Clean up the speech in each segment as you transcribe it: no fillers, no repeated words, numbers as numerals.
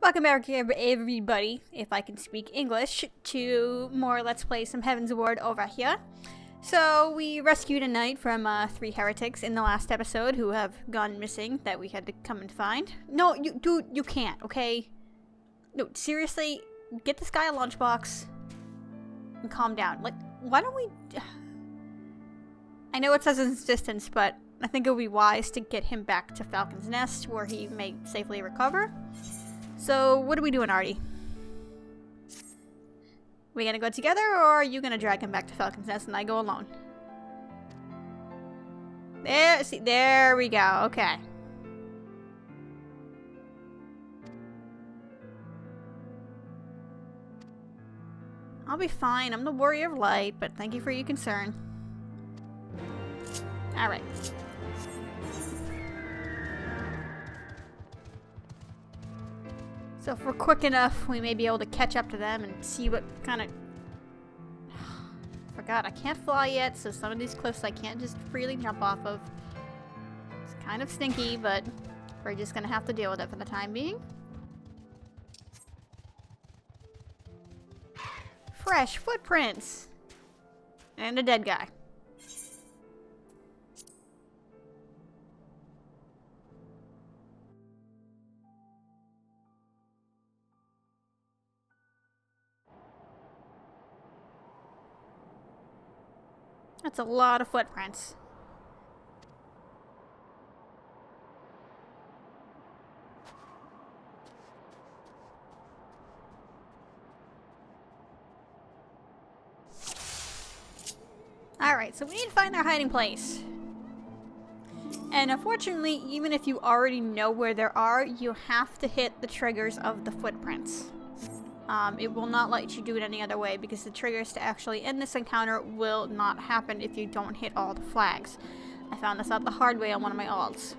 Welcome back everybody, if I can speak English, to more Let's Play some Heavensward over here. So, we rescued a knight from 3 heretics in the last episode who have gone missing that we had to come and find. No, dude, you can't, okay? No, seriously, get this guy a lunchbox and calm down. Like, why don't we... I know it says his distance, but I think it would be wise to get him back to Falcon's Nest where he may safely recover. So, what are we doing, Artie? We gonna go together, or are you gonna drag him back to Falcon's Nest and I go alone? There, see, there we go, okay. I'll be fine, I'm the warrior of light, but thank you for your concern. Alright. So if we're quick enough, we may be able to catch up to them and see what kind of... Forgot, I can't fly yet, so some of these cliffs I can't just freely jump off of. It's kind of stinky, but we're just gonna have to deal with it for the time being. Fresh footprints! And a dead guy. That's a lot of footprints. Alright, so we need to find their hiding place. And unfortunately, even if you already know where they are, you have to hit the triggers of the footprints. It will not let you do it any other way because the triggers to actually end this encounter will not happen if you don't hit all the flags. I found this out the hard way on one of my alts.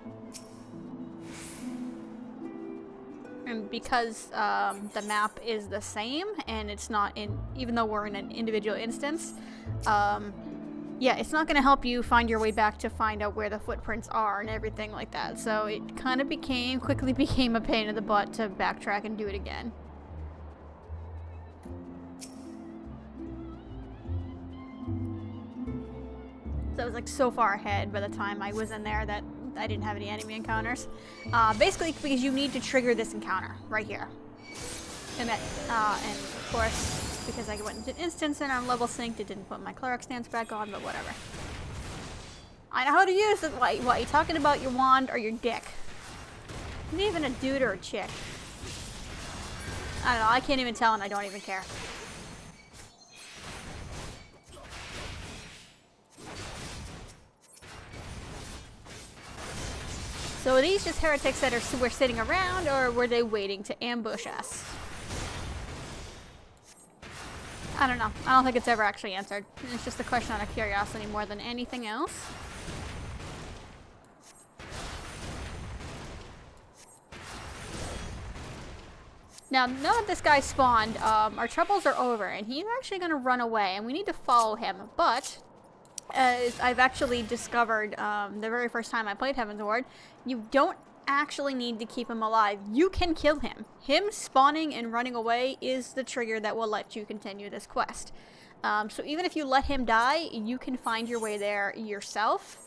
And because the map is the same and it's not in, even though we're in an individual instance, yeah, it's not going to help you find your way back to find out where the footprints are and everything like that. So it kind of quickly became a pain in the butt to backtrack and do it again. So I was like so far ahead by the time I was in there that I didn't have any enemy encounters. Basically because you need to trigger this encounter right here. And that, and of course, because I went into an instance and I'm level synced, it didn't put my cleric stance back on, but whatever. I know how to use it. What, you talking about your wand or your dick? Is it even a dude or a chick? I don't know, I can't even tell and I don't even care. So are these just heretics that were sitting around, or were they waiting to ambush us? I don't know. I don't think it's ever actually answered. It's just a question out of curiosity more than anything else. Now that this guy spawned, our troubles are over, and he's actually going to run away, and we need to follow him, but... As I've actually discovered the very first time I played Heavensward, you don't actually need to keep him alive. You can kill him. Him spawning and running away is the trigger that will let you continue this quest. So even if you let him die, you can find your way there yourself,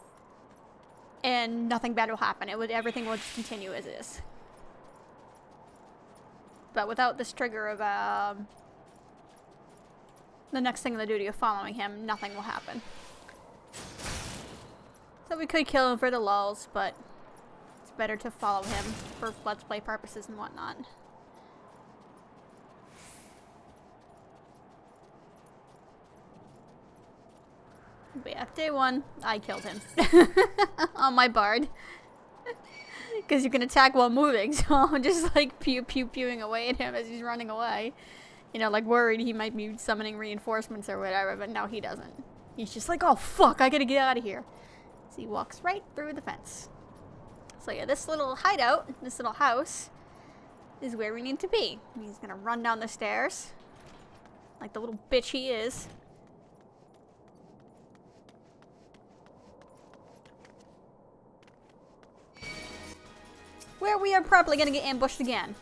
and nothing bad will happen. Everything will just continue as is. But without this trigger of the next thing in the duty of following him, nothing will happen. So we could kill him for the lulz, but it's better to follow him for Let's Play purposes and whatnot. But yeah, day 1, I killed him. On my bard. Because you can attack while moving, so I'm just like pew-pew-pewing away at him as he's running away. You know, like worried he might be summoning reinforcements or whatever, but no, he doesn't. He's just like, oh fuck, I gotta get out of here. So he walks right through the fence. So yeah, this little hideout, this little house, is where we need to be. He's gonna run down the stairs, like the little bitch he is. Where we are probably gonna get ambushed again.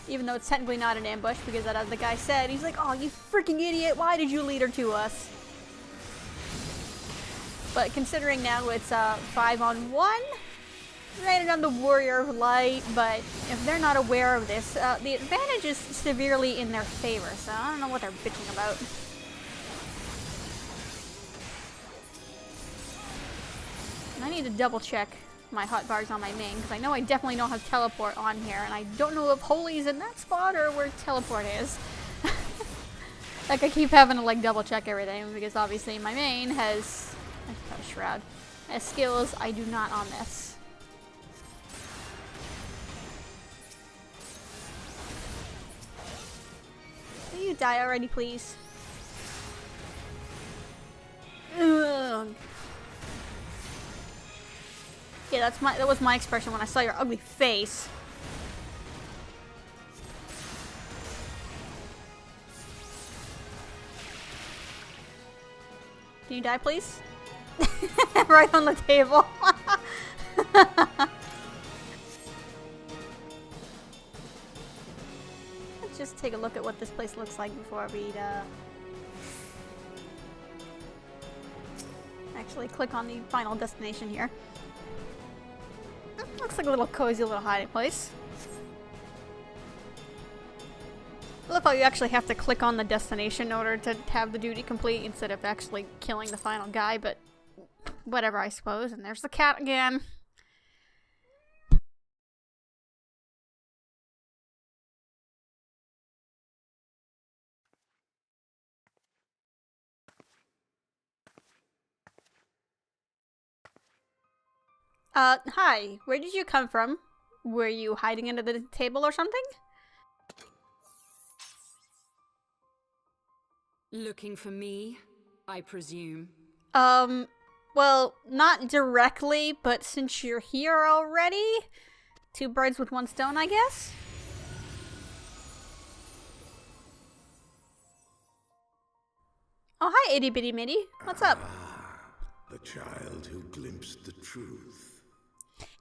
Even though it's technically not an ambush, because that, as the guy said, he's like, oh, you freaking idiot, why did you lead her to us? But considering now it's 5-on-1, granted I'm the warrior of light, but if they're not aware of this, the advantage is severely in their favor, so I don't know what they're bitching about. And I need to double check my hotbars on my main, because I know I definitely don't have teleport on here, and I don't know if Holy's in that spot or where teleport is. Like, I keep having to, like, double check everything, because obviously my main has Shroud. Has skills I do not on this. Will you die already, please? Ugh. Yeah, that was my expression when I saw your ugly face. Can you die, please? Right on the table. Let's just take a look at what this place looks like before we actually click on the final destination here. Looks like a little cozy little hiding place. I love how you actually have to click on the destination in order to have the duty complete instead of actually killing the final guy, but whatever, I suppose. And there's the cat again. Hi. Where did you come from? Were you hiding under the table or something? Looking for me, I presume. Well, not directly, but since you're here already, two birds with one stone, I guess? Oh, hi, itty bitty mitty. What's up? The child who glimpsed the truth.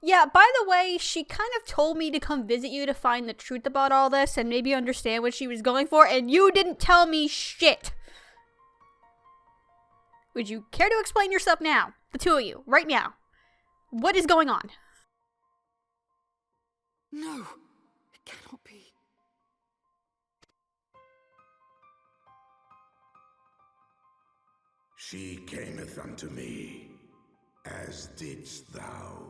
Yeah, by the way, she kind of told me to come visit you to find the truth about all this and maybe understand what she was going for, and you didn't tell me shit! Would you care to explain yourself now? The two of you, right now. What is going on? No, it cannot be. She cameth unto me, as didst thou.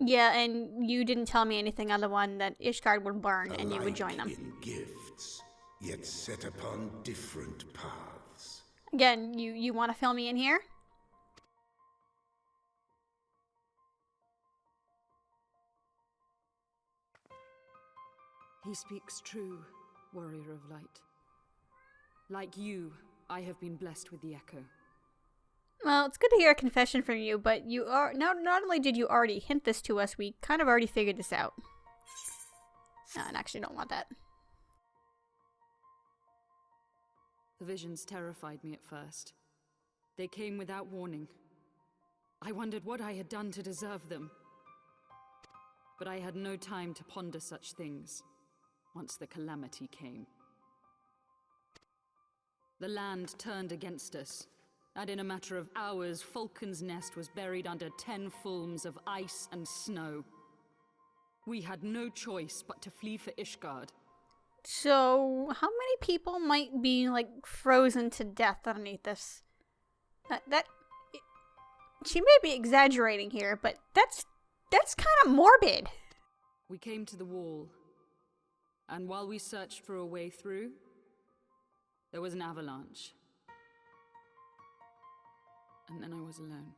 Yeah, and you didn't tell me anything other one that Ishgard would burn and you would join them. In gifts, yet set upon different paths. Again, you want to fill me in here? He speaks true, warrior of light. Like you, I have been blessed with the echo. Well, it's good to hear a confession from you, but you are not only did you already hint this to us, we kind of already figured this out. And actually don't want that. The visions terrified me at first. They came without warning. I wondered what I had done to deserve them. But I had no time to ponder such things once the calamity came. The land turned against us, and in a matter of hours, Falcon's Nest was buried under 10 fulms of ice and snow. We had no choice but to flee for Ishgard. So, how many people might be, like, frozen to death underneath this? She may be exaggerating here, but that's kind of morbid. We came to the wall, and while we searched for a way through, there was an avalanche. And then I was alone.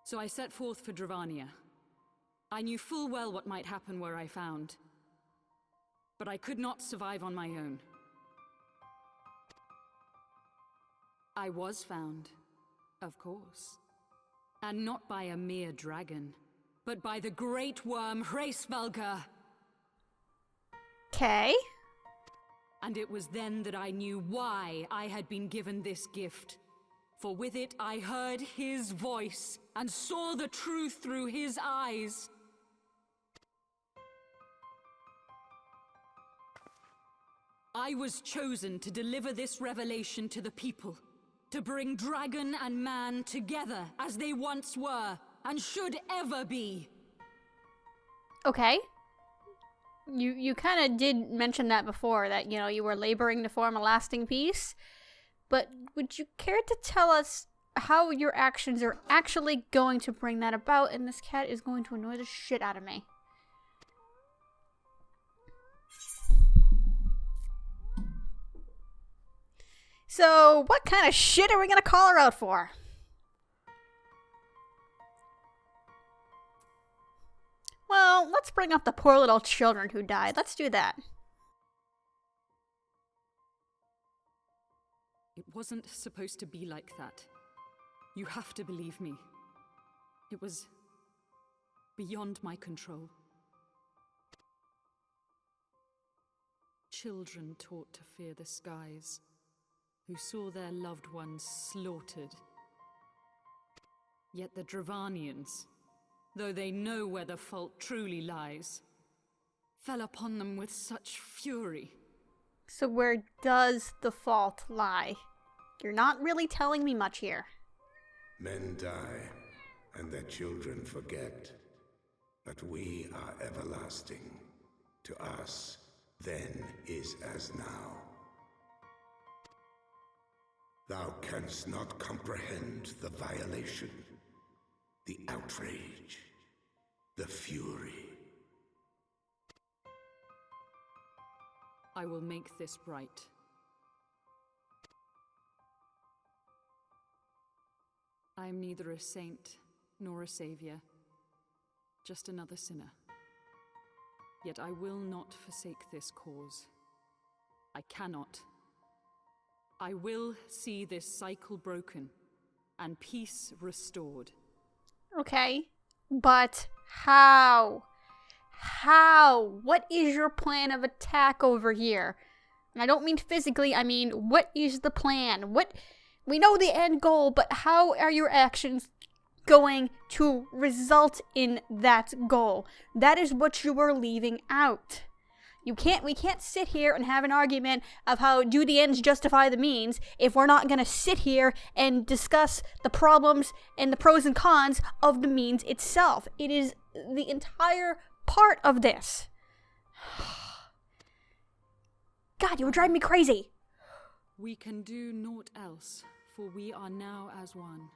So I set forth for Dravania. I knew full well what might happen where I found. But I could not survive on my own. I was found, of course. And not by a mere dragon, but by the great worm Hraesvelgr. Okay. And it was then that I knew why I had been given this gift. For with it I heard his voice and saw the truth through his eyes. I was chosen to deliver this revelation to the people. To bring dragon and man together as they once were, and should ever be. Okay. You kind of did mention that before, that, you know, you were laboring to form a lasting peace. But would you care to tell us how your actions are actually going to bring that about? And this cat is going to annoy the shit out of me. So, what kind of shit are we gonna call her out for? Well, let's bring up the poor little children who died. Let's do that. It wasn't supposed to be like that. You have to believe me. It was beyond my control. Children taught to fear the skies, who saw their loved ones slaughtered. Yet the Dravanians, though they know where the fault truly lies, fell upon them with such fury. So where does the fault lie? You're not really telling me much here. Men die, and their children forget. But we are everlasting. To us, then is as now. Thou canst not comprehend the violation, the outrage, the fury. I will make this right. I am neither a saint nor a savior, just another sinner. Yet I will not forsake this cause. I cannot. I will see this cycle broken and peace restored. Okay, but how? How? What is your plan of attack over here? And I don't mean physically, I mean, what is the plan? We know the end goal, but how are your actions going to result in that goal? That is what you are leaving out. We can't sit here and have an argument of how do the ends justify the means if we're not going to sit here and discuss the problems and the pros and cons of the means itself. It is the entire part of this. God, you were driving me crazy. We can do naught else, for we are now as one.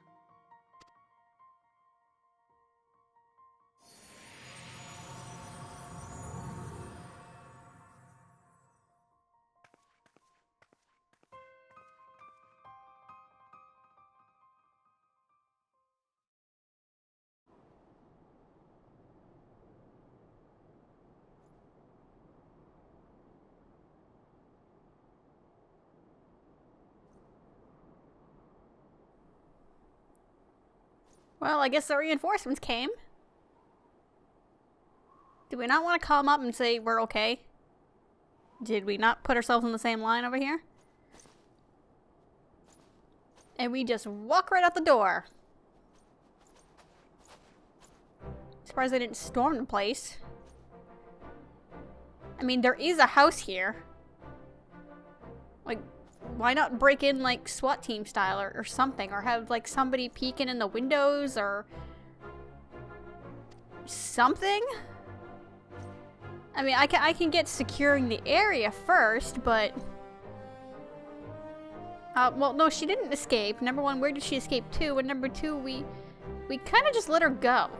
Well, I guess the reinforcements came. Did we not want to call them up and say we're okay? Did we not put ourselves in the same line over here? And we just walk right out the door. Surprised they didn't storm the place. I mean, there is a house here. Like, why not break in, like, SWAT team style or something? Or have, like, somebody peeking in the windows or something? I mean, I can get securing the area first, but... well, no, she didn't escape. Number one, where did she escape to? And number two, we kind of just let her go.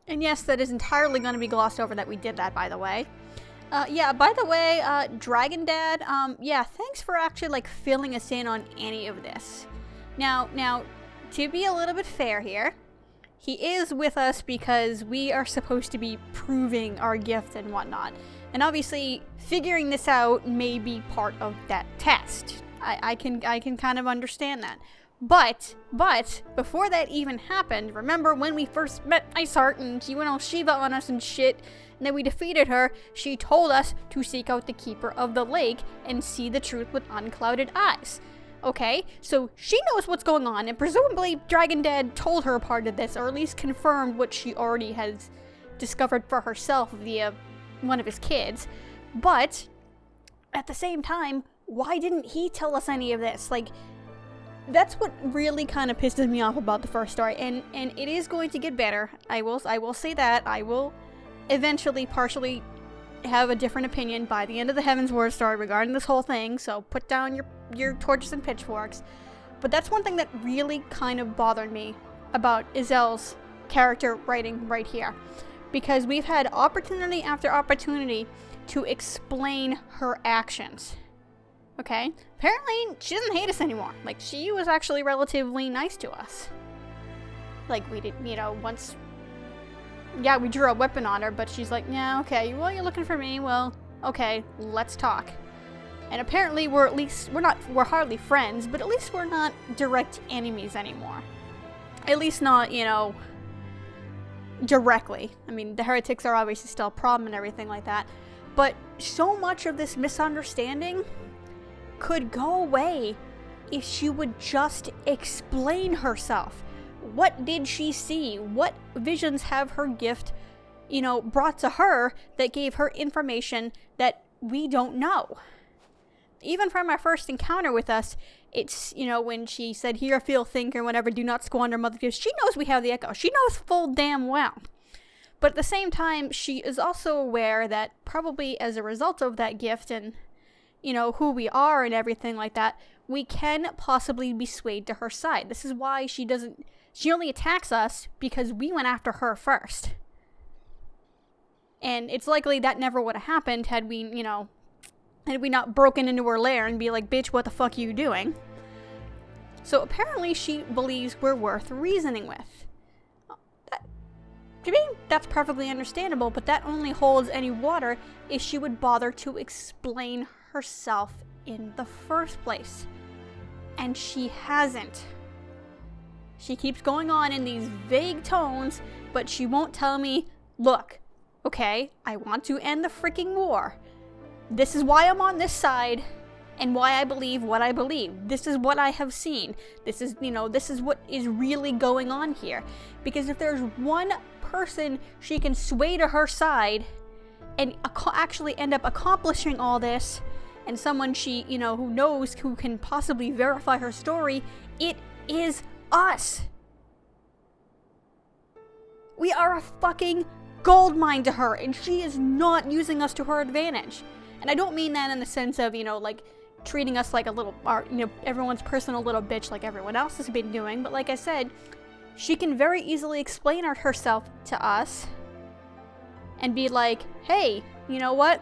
And yes, that is entirely going to be glossed over that we did that, by the way. Yeah, by the way, Dragon Dad, yeah, thanks for actually, like, filling us in on any of this. Now, to be a little bit fair here, he is with us because we are supposed to be proving our gift and whatnot. And obviously, figuring this out may be part of that test. I can kind of understand that. But, before that even happened, remember when we first met Iceheart and she went all Shiva on us and shit, and then we defeated her, she told us to seek out the Keeper of the Lake and see the truth with unclouded eyes. Okay, so she knows what's going on, and presumably Dragon Dad told her part of this, or at least confirmed what she already has discovered for herself via one of his kids. But at the same time, why didn't he tell us any of this? Like, that's what really kind of pisses me off about the first story, and it is going to get better. I will say that. I will eventually partially have a different opinion by the end of the Heavensward story regarding this whole thing, so put down your torches and pitchforks. But that's one thing that really kind of bothered me about Izelle's character writing right here, because we've had opportunity after opportunity to explain her actions. Okay? Apparently, she doesn't hate us anymore. Like, she was actually relatively nice to us. Like, we did, once... Yeah, we drew a weapon on her, but she's like, yeah, okay, well, you're looking for me, well, okay, let's talk. And apparently we're hardly friends, but at least we're not direct enemies anymore. At least not, directly. I mean, the heretics are obviously still a problem and everything like that, but so much of this misunderstanding could go away if she would just explain herself. What did she see? What visions have her gift, brought to her that gave her information that we don't know? Even from our first encounter with us, it's, when she said, hear, feel, think, or whatever, do not squander mother gifts, she knows we have the echo. She knows full damn well. But at the same time, she is also aware that probably as a result of that gift and, who we are and everything like that, we can possibly be swayed to her side. This is why she only attacks us because we went after her first. And it's likely that never would have happened had we, had we not broken into her lair and be like, bitch, what the fuck are you doing? So apparently she believes we're worth reasoning with. To me, that's perfectly understandable, but that only holds any water if she would bother to explain herself in the first place. And she hasn't. She keeps going on in these vague tones, but she won't tell me, look, okay, I want to end the freaking war. This is why I'm on this side, and why I believe what I believe. This is what I have seen. This is, this is what is really going on here. Because if there's one person she can sway to her side and actually end up accomplishing all this, and someone she, who knows, who can possibly verify her story, it is us. We are a fucking goldmine to her, and she is not using us to her advantage. And I don't mean that in the sense of, like, treating us like a little, everyone's personal little bitch like everyone else has been doing, but like I said, she can very easily explain herself to us and be like, hey, you know what?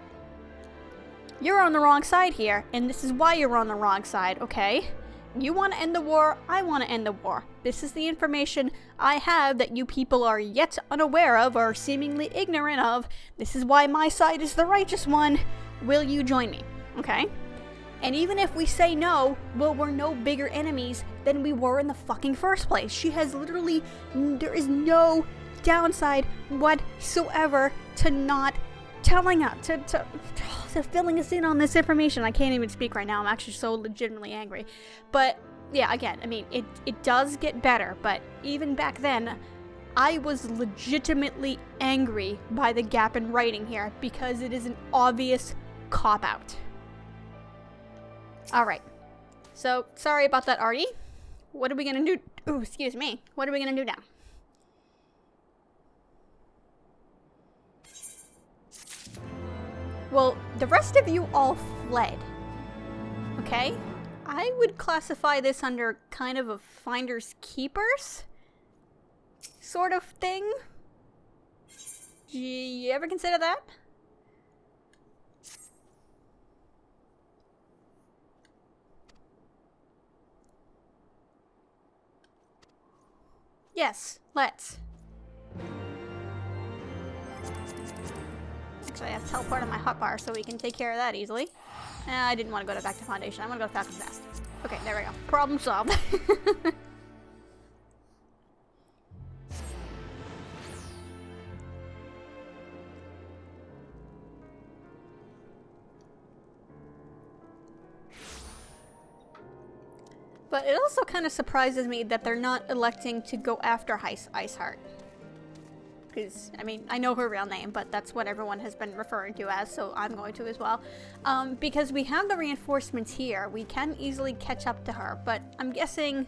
You're on the wrong side here, and this is why you're on the wrong side, okay? You want to end the war, I want to end the war. This is the information I have that you people are yet unaware of or seemingly ignorant of. This is why my side is the righteous one. Will you join me? Okay? And even if we say no, well, we're no bigger enemies than we were in the fucking first place. She has literally, there is no downside whatsoever to not telling us, to filling us in on this information. I can't even speak right now. I'm actually so legitimately angry. But yeah, again, I mean, it does get better, but even back then, I was legitimately angry by the gap in writing here because it is an obvious cop-out. Alright, so sorry about that, Artie. What are we gonna do? Ooh, excuse me. What are we gonna do now? Well, the rest of you all fled. Okay? I would classify this under kind of a finders keepers sort of thing. You ever consider that? Yes, let's. Actually, I have to teleport on my hotbar so we can take care of that easily. I didn't want to go back to Foundation. I want to go fast and fast. Okay, there we go. Problem solved. But it also kind of surprises me that they're not electing to go after Iceheart. Because, I mean, I know her real name, but that's what everyone has been referring to as, so I'm going to as well. Because we have the reinforcements here, we can easily catch up to her, but I'm guessing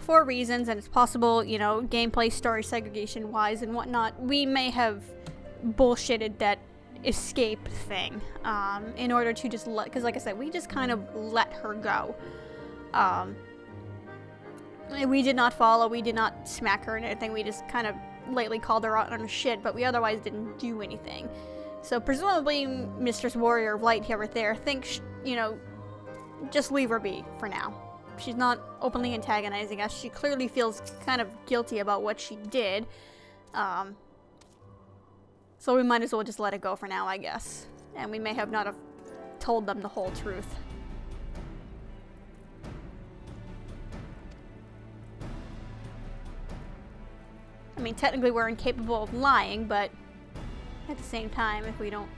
for reasons, and it's possible, you know, gameplay, story segregation-wise and whatnot, we may have bullshitted that escape thing, in order to just let, because like I said, we just kind of let her go. We did not follow, we did not smack her or anything, we just kind of lightly called her out on her shit, but we otherwise didn't do anything. So presumably Mistress Warrior of Light here or there thinks, you know, just leave her be for now. She's not openly antagonizing us. She clearly feels kind of guilty about what she did. So we might as well just let it go for now, I guess. And we may have not have told them the whole truth. I mean, technically we're incapable of lying, but at the same time, if we don't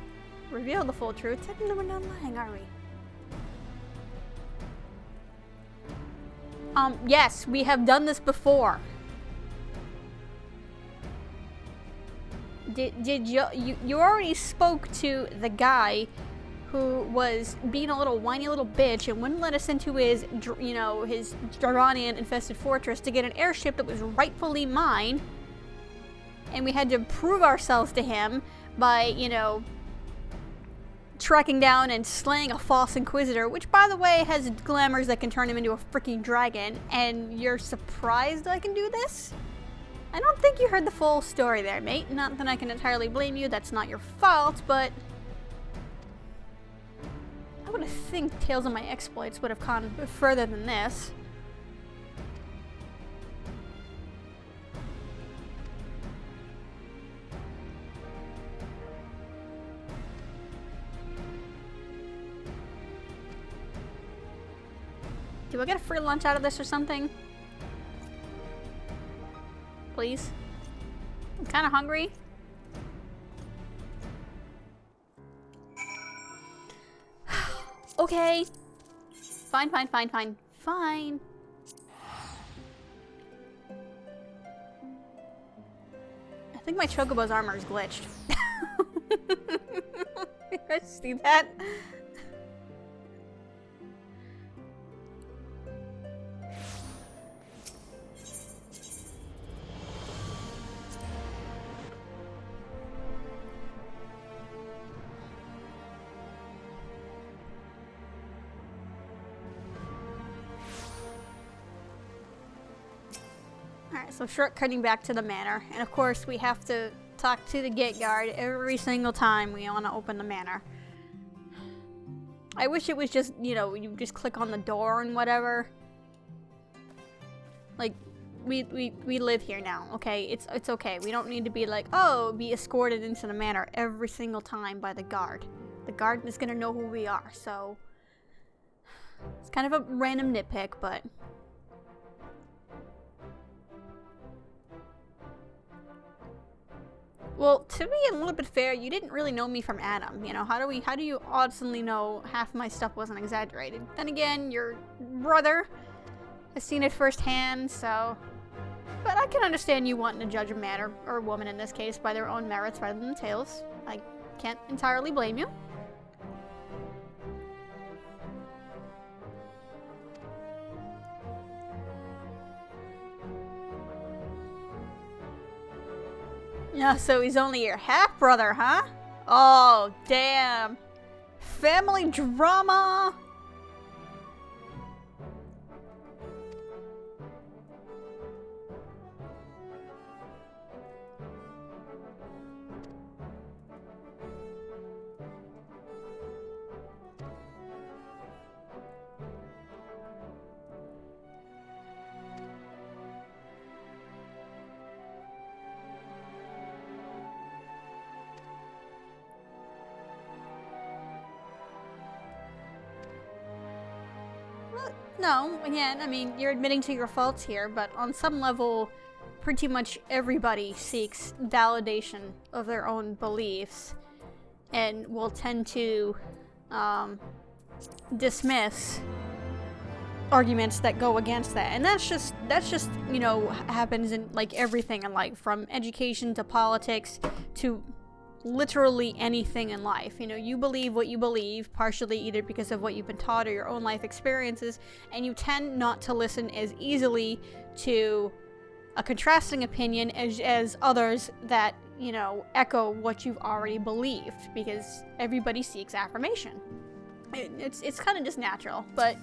reveal the full truth, technically we're not lying, are we? Yes, we have done this before. Did you already spoke to the guy who was being a little whiny little bitch and wouldn't let us into his, you know, his Dragonian infested fortress to get an airship that was rightfully mine. And we had to prove ourselves to him by, you know, tracking down and slaying a false inquisitor, which, by the way, has glamours that can turn him into a freaking dragon. And you're surprised I can do this? I don't think you heard the full story there, mate. Not that I can entirely blame you, that's not your fault, but I would think Tales of My Exploits would have gone further than this. Do I get a free lunch out of this or something? Please? I'm kind of hungry. Okay. Fine. Fine. I think my Chocobo's armor is glitched. You guys see that? Alright, so shortcutting back to the manor, and of course we have to talk to the gate guard every single time we want to open the manor. I wish it was just, you know, you just click on the door and whatever. Like, we live here now, okay? It's okay. We don't need to be like, oh, be escorted into the manor every single time by the guard. The guard is gonna know who we are, so it's kind of a random nitpick, but well, to be a little bit fair, you didn't really know me from Adam. You know, how do you honestly know half my stuff wasn't exaggerated? Then again, your brother has seen it firsthand, so. But I can understand you wanting to judge a man or a woman in this case by their own merits rather than tales. I can't entirely blame you. Yeah, so he's only your half-brother, huh? Oh, damn. Family drama! No, again, I mean, you're admitting to your faults here, but on some level, pretty much everybody seeks validation of their own beliefs and will tend to dismiss arguments that go against that, and that's just you know, happens in like everything in life, from education to politics to literally anything in life. You know, you believe what you believe, partially either because of what you've been taught or your own life experiences, and you tend not to listen as easily to a contrasting opinion as others that, you know, echo what you've already believed, because everybody seeks affirmation. It's kind of just natural, but,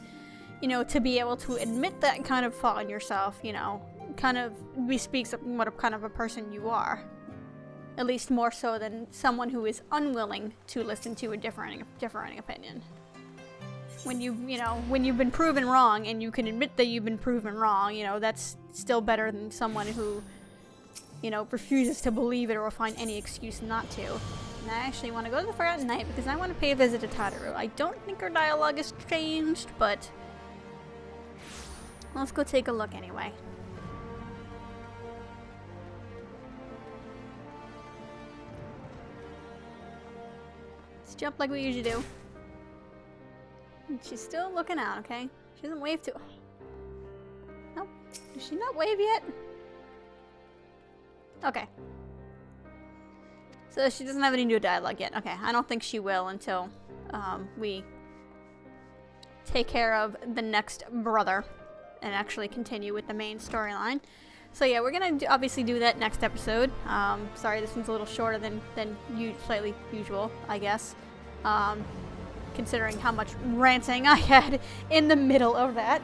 you know, to be able to admit that kind of flaw in yourself, you know, kind of bespeaks what kind of a person you are. At least more so than someone who is unwilling to listen to a differing opinion. When you've been proven wrong and you can admit that you've been proven wrong, you know, that's still better than someone who, you know, refuses to believe it or find any excuse not to. And I actually want to go to the Forgotten Night because I want to pay a visit to Tataru. I don't think her dialogue has changed, but let's go take a look anyway. Let's jump like we usually do. And she's still looking out, okay? She doesn't wave to... Nope. Does she not wave yet? Okay. So she doesn't have any new dialogue yet. Okay, I don't think she will until we take care of the next brother and actually continue with the main storyline. So yeah, we're gonna obviously do that next episode. Sorry, this one's a little shorter than slightly usual, I guess. Considering how much ranting I had in the middle of that.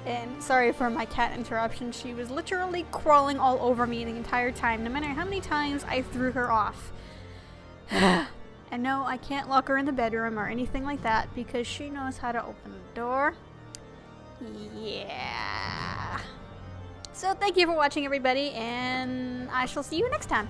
And sorry for my cat interruption. She was literally crawling all over me the entire time, no matter how many times I threw her off. And no, I can't lock her in the bedroom or anything like that because she knows how to open the door. Yeah. So thank you for watching, everybody, and I shall see you next time.